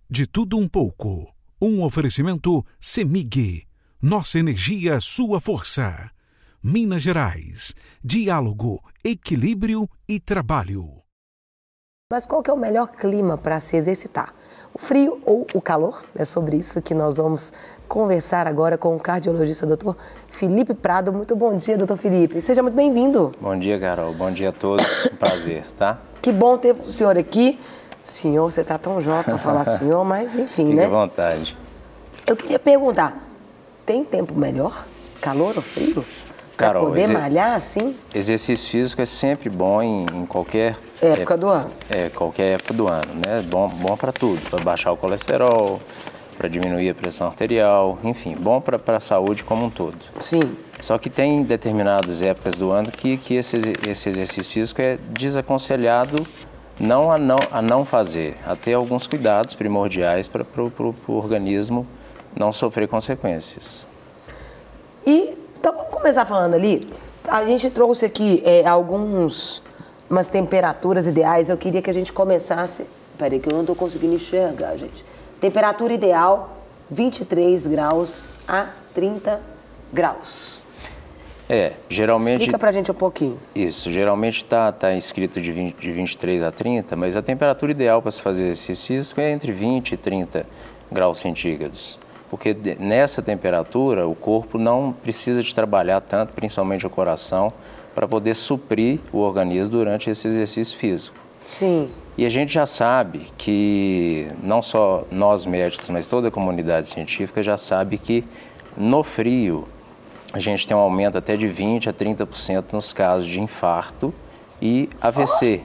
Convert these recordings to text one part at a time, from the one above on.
De tudo um pouco. Um oferecimento CEMIG. Nossa energia, sua força. Minas Gerais. Diálogo, equilíbrio e trabalho. Mas qual que é o melhor clima para se exercitar? O frio ou o calor? É sobre isso que nós vamos conversar agora com o cardiologista Dr. Felipe Prado. Muito bom dia, Dr. Felipe. Seja muito bem-vindo. Bom dia, Carol. Bom dia a todos. Um prazer, tá? Que bom ter o senhor aqui. Senhor, você está tão jovem para falar senhor, mas enfim, Fique né? à vontade. Eu queria perguntar, tem tempo melhor? Calor ou frio? Para Carol, poder malhar assim? Exercício físico é sempre bom em qualquer época do ano. Qualquer época do ano, né? Bom para tudo, para baixar o colesterol, para diminuir a pressão arterial, enfim, bom para a saúde como um todo. Sim. Só que tem determinadas épocas do ano que esse exercício físico é desaconselhado a não fazer, a ter alguns cuidados primordiais para o organismo não sofrer consequências. Então, vamos começar falando ali. A gente trouxe aqui umas temperaturas ideais. Eu queria que a gente começasse... Peraí, que eu não estou conseguindo enxergar, gente. Temperatura ideal, 23 graus a 30 graus. Geralmente... Explica pra gente um pouquinho. Isso, geralmente tá escrito de 23 a 30, mas a temperatura ideal para se fazer exercício físico é entre 20 e 30 graus centígrados. Porque nessa temperatura o corpo não precisa de trabalhar tanto, principalmente o coração, para poder suprir o organismo durante esse exercício físico. Sim. E a gente já sabe que, não só nós médicos, mas toda a comunidade científica já sabe que no frio a gente tem um aumento até de 20% a 30% nos casos de infarto e AVC,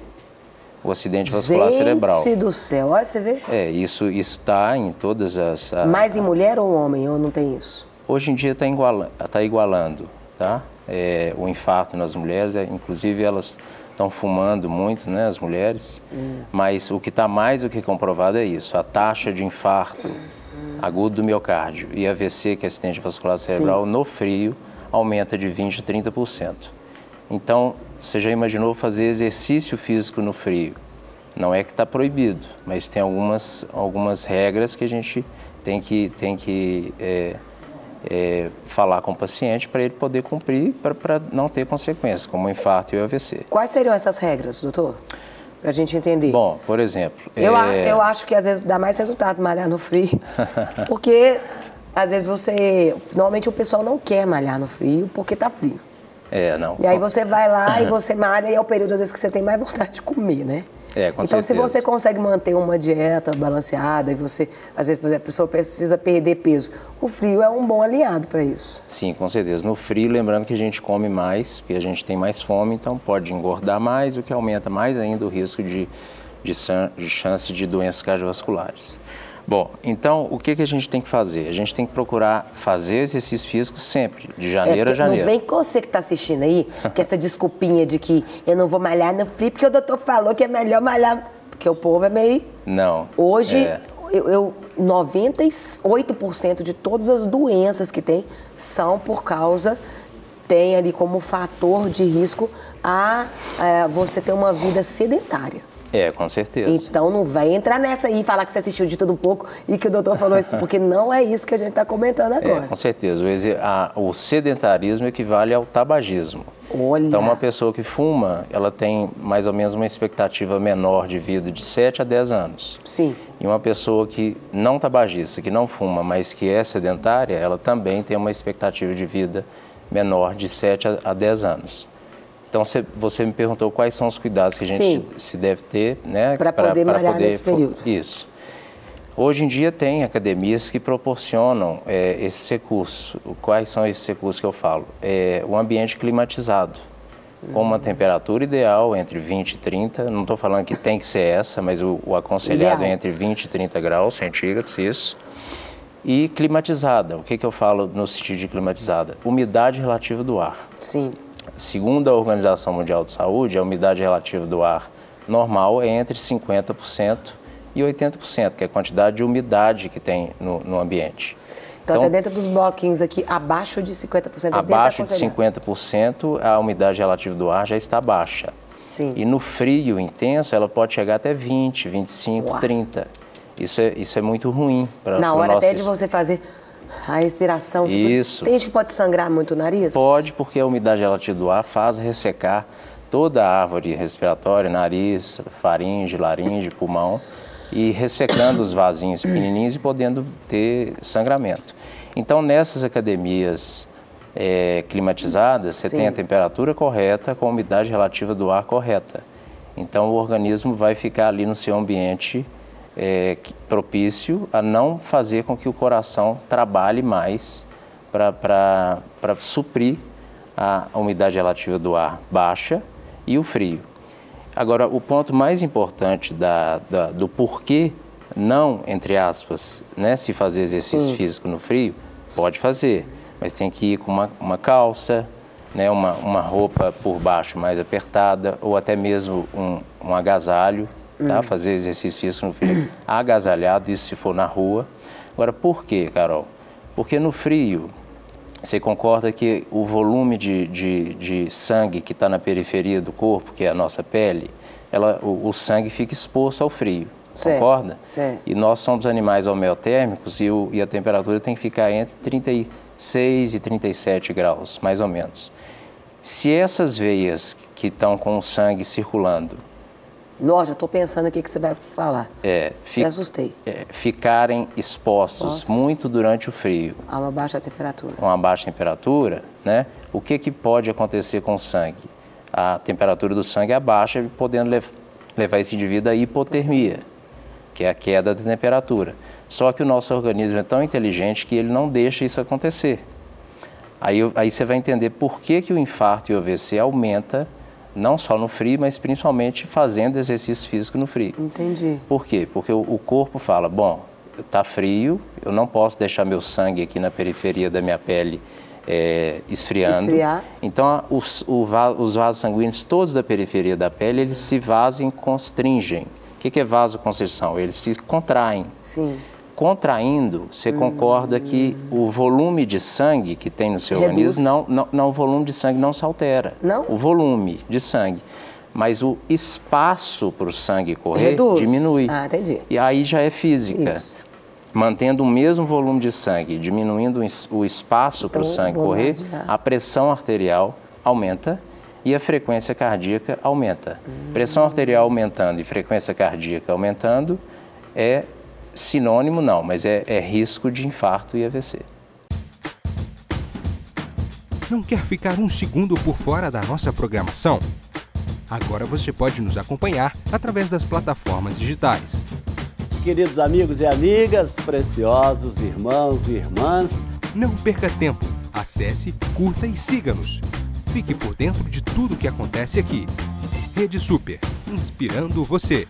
o acidente vascular cerebral. Gente do céu, olha, você vê? Isso está em todas as... Mais em mulher ou homem, ou não tem isso? Hoje em dia está igualando, tá? O infarto nas mulheres, inclusive elas estão fumando muito, né, as mulheres, mas o que está mais do que comprovado é isso, a taxa de infarto agudo do miocárdio e AVC, que é acidente vascular cerebral, no frio, aumenta de 20% a 30%. Então, você já imaginou fazer exercício físico no frio? Não é que está proibido, mas tem algumas regras que a gente tem que falar com o paciente para ele poder cumprir, para não ter consequências, como o infarto e o AVC. Quais seriam essas regras, doutor? Para a gente entender. Bom, por exemplo... Eu acho que às vezes dá mais resultado malhar no frio, porque às vezes normalmente o pessoal não quer malhar no frio porque está frio. Não. E aí você vai lá e você malha e é o período às vezes que você tem mais vontade de comer, né? Com então, certeza. se você consegue manter uma dieta balanceada e você, às vezes, por exemplo, a pessoa precisa perder peso, o frio é um bom aliado para isso. Sim, com certeza. No frio, lembrando que a gente come mais, porque a gente tem mais fome, então pode engordar mais, o que aumenta mais ainda o risco de chance de doenças cardiovasculares. Bom, então, o que a gente tem que fazer? A gente tem que procurar fazer exercício físico sempre, de janeiro a janeiro. Não vem com você que está assistindo aí, com essa desculpinha de que eu não vou malhar no frio, porque o doutor falou que é melhor malhar, porque o povo é meio... Não. Hoje, 98% de todas as doenças que tem são por causa, tem ali como fator de risco você ter uma vida sedentária. Com certeza. Então não vai entrar nessa aí e falar que você assistiu de tudo um pouco e que o doutor falou isso, porque não é isso que a gente está comentando agora. Com certeza. O sedentarismo equivale ao tabagismo. Olha. Então uma pessoa que fuma, ela tem mais ou menos uma expectativa menor de vida de 7 a 10 anos. Sim. E uma pessoa que não tabagista, que não fuma, mas que é sedentária, ela também tem uma expectativa de vida menor de 7 a 10 anos. Então, você me perguntou quais são os cuidados que a gente se deve ter, né? Para poder malhar nesse período. Isso. Hoje em dia tem academias que proporcionam esses recursos. Quais são esses recursos que eu falo? O ambiente climatizado, com uma temperatura ideal entre 20 e 30. Não estou falando que tem que ser essa, mas o aconselhado é entre 20 e 30 graus centígrados, isso. E climatizada. O que eu falo no sentido de climatizada? Umidade relativa do ar. Sim. Segundo a Organização Mundial de Saúde, a umidade relativa do ar normal é entre 50% e 80%, que é a quantidade de umidade que tem no ambiente. Então, até dentro dos bloquinhos aqui, abaixo de 50%. Abaixo de 50%, a umidade relativa do ar já está baixa. Sim. E no frio intenso, ela pode chegar até 20, 25, 30%. Isso é muito ruim para na hora até de você fazer a respiração. Isso. Tem gente que pode sangrar muito o nariz? Pode, porque a umidade relativa do ar faz ressecar toda a árvore respiratória, nariz, faringe, laringe, pulmão, e ressecando os vasinhos pequenininhos e podendo ter sangramento. Então, nessas academias climatizadas, você tem a temperatura correta com a umidade relativa do ar correta. Então, o organismo vai ficar ali no seu ambiente propício a não fazer com que o coração trabalhe mais para suprir a umidade relativa do ar baixa e o frio. Agora, o ponto mais importante do porquê não, entre aspas, né, se fazer exercício físico no frio, pode fazer, mas tem que ir com uma calça, né, uma roupa por baixo mais apertada, ou até mesmo um agasalho, tá? Fazer exercício físico no frio agasalhado, isso se for na rua. Agora, por quê, Carol? Porque no frio, você concorda que o volume de sangue que está na periferia do corpo, que é a nossa pele, o sangue fica exposto ao frio, concorda? Certo. E nós somos animais homeotérmicos e a temperatura tem que ficar entre 36 e 37 graus, mais ou menos. Se essas veias que estão com o sangue circulando... Nossa, eu estou pensando aqui que você vai falar. Me assustei. Ficarem expostos muito durante o frio. A uma baixa temperatura. Uma baixa temperatura, né? O que pode acontecer com o sangue? A temperatura do sangue abaixa, podendo levar esse indivíduo à hipotermia, que é a queda da temperatura. Só que o nosso organismo é tão inteligente que ele não deixa isso acontecer. Aí você vai entender por que o infarto e o AVC aumenta, não só no frio, mas principalmente fazendo exercício físico no frio. Entendi. Por quê? Porque o corpo fala, bom, está frio, eu não posso deixar meu sangue aqui na periferia da minha pele esfriando. Então, os vasos sanguíneos todos da periferia da pele, eles se vasem e constringem. O que é vasoconstrição? Eles se contraem. Sim. Contraindo, você concorda que o volume de sangue que tem no seu organismo, o volume de sangue não se altera. Não? O volume de sangue. Mas o espaço para o sangue correr diminui. Ah, entendi. E aí já é física. Isso. Mantendo o mesmo volume de sangue, diminuindo o espaço para o sangue correr, a pressão arterial aumenta e a frequência cardíaca aumenta. Pressão arterial aumentando e frequência cardíaca aumentando é sinônimo não, mas é risco de infarto e AVC. Não quer ficar um segundo por fora da nossa programação? Agora você pode nos acompanhar através das plataformas digitais. Queridos amigos e amigas, preciosos irmãos e irmãs, não perca tempo. Acesse, curta e siga-nos. Fique por dentro de tudo o que acontece aqui. Rede Super, inspirando você.